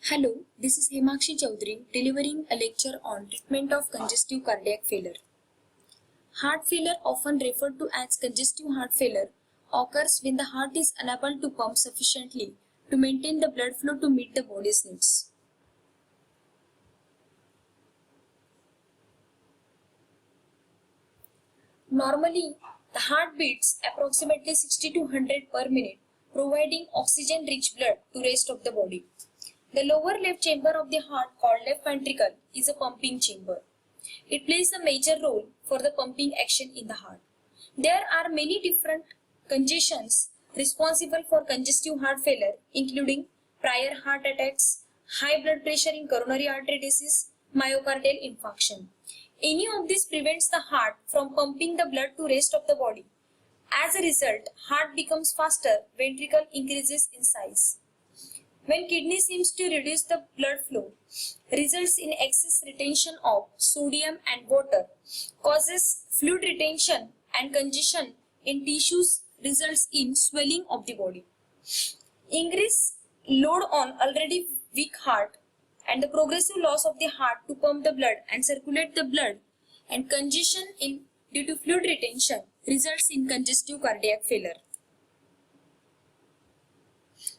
Hello, this is Hemakshi Chaudhary delivering a lecture on treatment of congestive cardiac failure. Heart failure, often referred to as congestive heart failure, occurs when the heart is unable to pump sufficiently to maintain the blood flow to meet the body's needs. Normally, the heart beats approximately 60 to 100 per minute, providing oxygen-rich blood to rest of the body. The lower left chamber of the heart, called left ventricle, is a pumping chamber. It plays a major role for the pumping action in the heart. There are many different congestions responsible for congestive heart failure, including prior heart attacks, high blood pressure in coronary artery disease, myocardial infarction. Any of this prevents the heart from pumping the blood to rest of the body. As a result, heart becomes faster, ventricle increases in size. When kidney seems to reduce the blood flow, results in excess retention of sodium and water, causes fluid retention and congestion in tissues, results in swelling of the body. Increase load on already weak heart and the progressive loss of the heart to pump the blood and circulate the blood and congestion due to fluid retention results in congestive cardiac failure.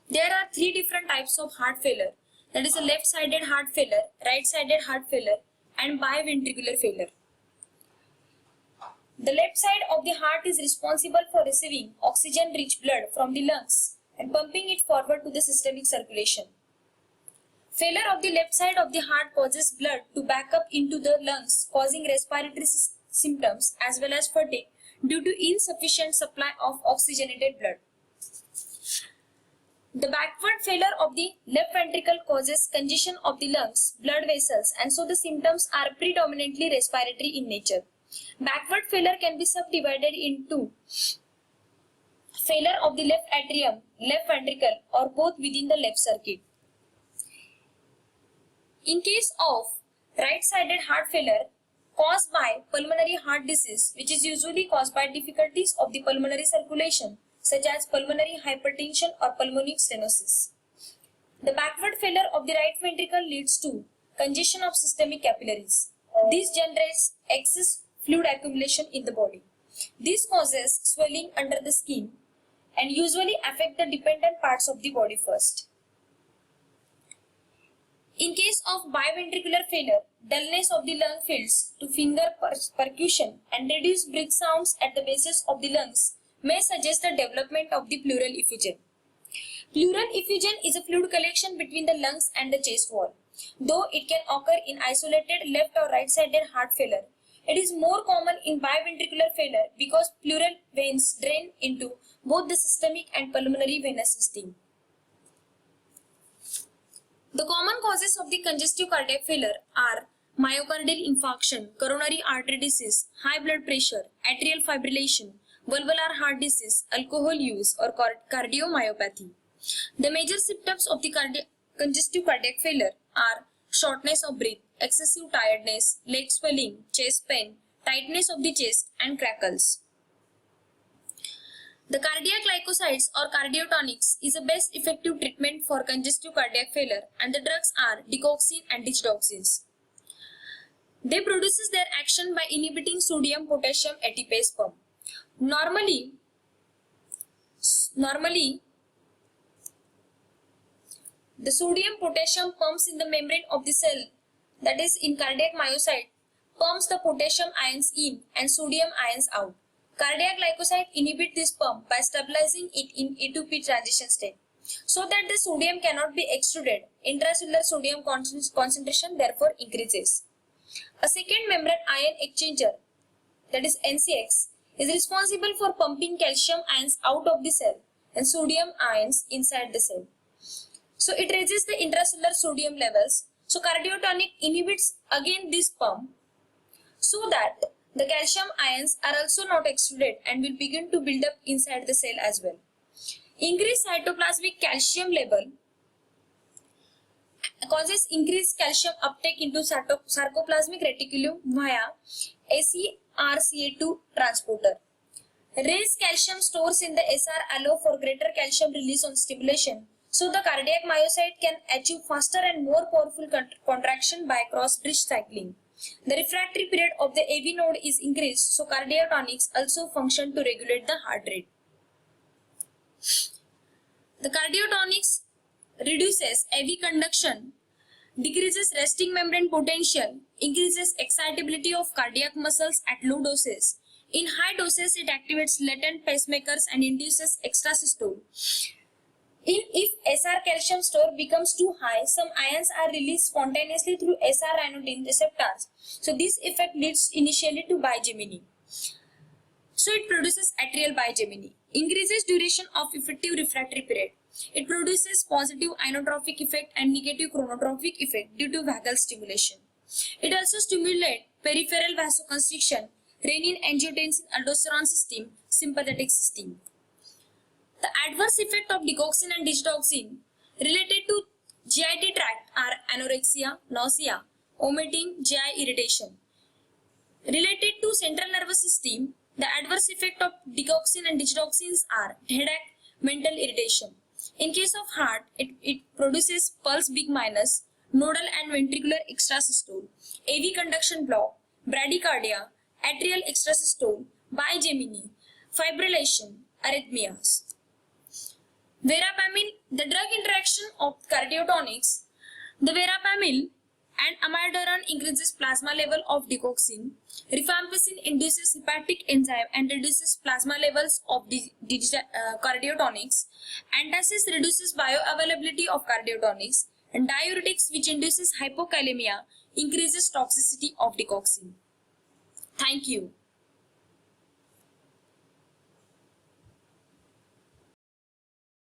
There are three different types of heart failure, that is a left-sided heart failure, right-sided heart failure and biventricular failure. The left side of the heart is responsible for receiving oxygen-rich blood from the lungs and pumping it forward to the systemic circulation. Failure of the left side of the heart causes blood to back up into the lungs, causing respiratory symptoms as well as fatigue due to insufficient supply of oxygenated blood. The backward failure of the left ventricle causes congestion of the lungs, blood vessels, and so the symptoms are predominantly respiratory in nature. Backward failure can be subdivided into failure of the left atrium, left ventricle, or both within the left circuit. In case of right-sided heart failure caused by pulmonary heart disease, which is usually caused by difficulties of the pulmonary circulation, such as pulmonary hypertension or pulmonic stenosis. The backward failure of the right ventricle leads to congestion of systemic capillaries. This generates excess fluid accumulation in the body. This causes swelling under the skin and usually affect the dependent parts of the body first. In case of biventricular failure, dullness of the lung fields to finger percussion and reduced breath sounds at the bases of the lungs may suggest the development of the pleural effusion. Pleural effusion is a fluid collection between the lungs and the chest wall. Though it can occur in isolated left or right-sided heart failure, it is more common in biventricular failure because pleural veins drain into both the systemic and pulmonary venous system. The common causes of the congestive cardiac failure are myocardial infarction, coronary artery disease, high blood pressure, atrial fibrillation, valvular heart disease, alcohol use, or cardiomyopathy. The major symptoms of the congestive cardiac failure are shortness of breath, excessive tiredness, leg swelling, chest pain, tightness of the chest, and crackles. The cardiac glycosides or cardiotonics is the best effective treatment for congestive cardiac failure, and the drugs are digoxin and digoxins. They produces their action by inhibiting sodium-potassium ATPase pump. Normally, the sodium-potassium pumps in the membrane of the cell, that is in cardiac myocyte, pumps the potassium ions in and sodium ions out. Cardiac glycoside inhibit this pump by stabilizing it in A to P transition state, so that the sodium cannot be extruded. Intracellular sodium concentration therefore increases. A second membrane ion exchanger, that is NCX, is responsible for pumping calcium ions out of the cell and sodium ions inside the cell. So it raises the intracellular sodium levels. So cardiotonic inhibits again this pump so that the calcium ions are also not extruded and will begin to build up inside the cell as well. Increased cytoplasmic calcium level causes increased calcium uptake into sarcoplasmic reticulum via ACRCA2 transporter. Raised calcium stores in the SR allow for greater calcium release on stimulation, So the cardiac myocyte can achieve faster and more powerful contraction by cross-bridge cycling. The refractory period of the AV node is increased, so cardiotonics also function to regulate the heart rate. The cardiotonics reduces AV conduction, decreases resting membrane potential, increases excitability of cardiac muscles at low doses. In high doses, it activates latent pacemakers and induces extrasystole. If SR calcium store becomes too high, some ions are released spontaneously through SR ryanodine receptors. So this effect leads initially to bigeminy. So it produces atrial bigeminy. Increases duration of effective refractory period. It produces positive inotropic effect and negative chronotropic effect due to vagal stimulation. It also stimulates peripheral vasoconstriction, renin-angiotensin-aldosterone system, sympathetic system. The adverse effect of digoxin and digoxin related to GIT tract are anorexia, nausea, vomiting, GI irritation. Related to central nervous system, the adverse effect of digoxin and digoxins are headache, mental irritation. In case of heart, it produces pulse big minus, nodal and ventricular extrasystole, AV conduction block, bradycardia, atrial extrasystole, bigeminy, fibrillation, arrhythmias. Verapamil, the drug interaction of cardiotonics. The verapamil and amiodarone increases plasma level of digoxin. Rifampicin induces hepatic enzyme and reduces plasma levels of cardiotonics. Antacids reduces bioavailability of cardiotonics. And diuretics, which induces hypokalemia, increases toxicity of digoxin. Thank you.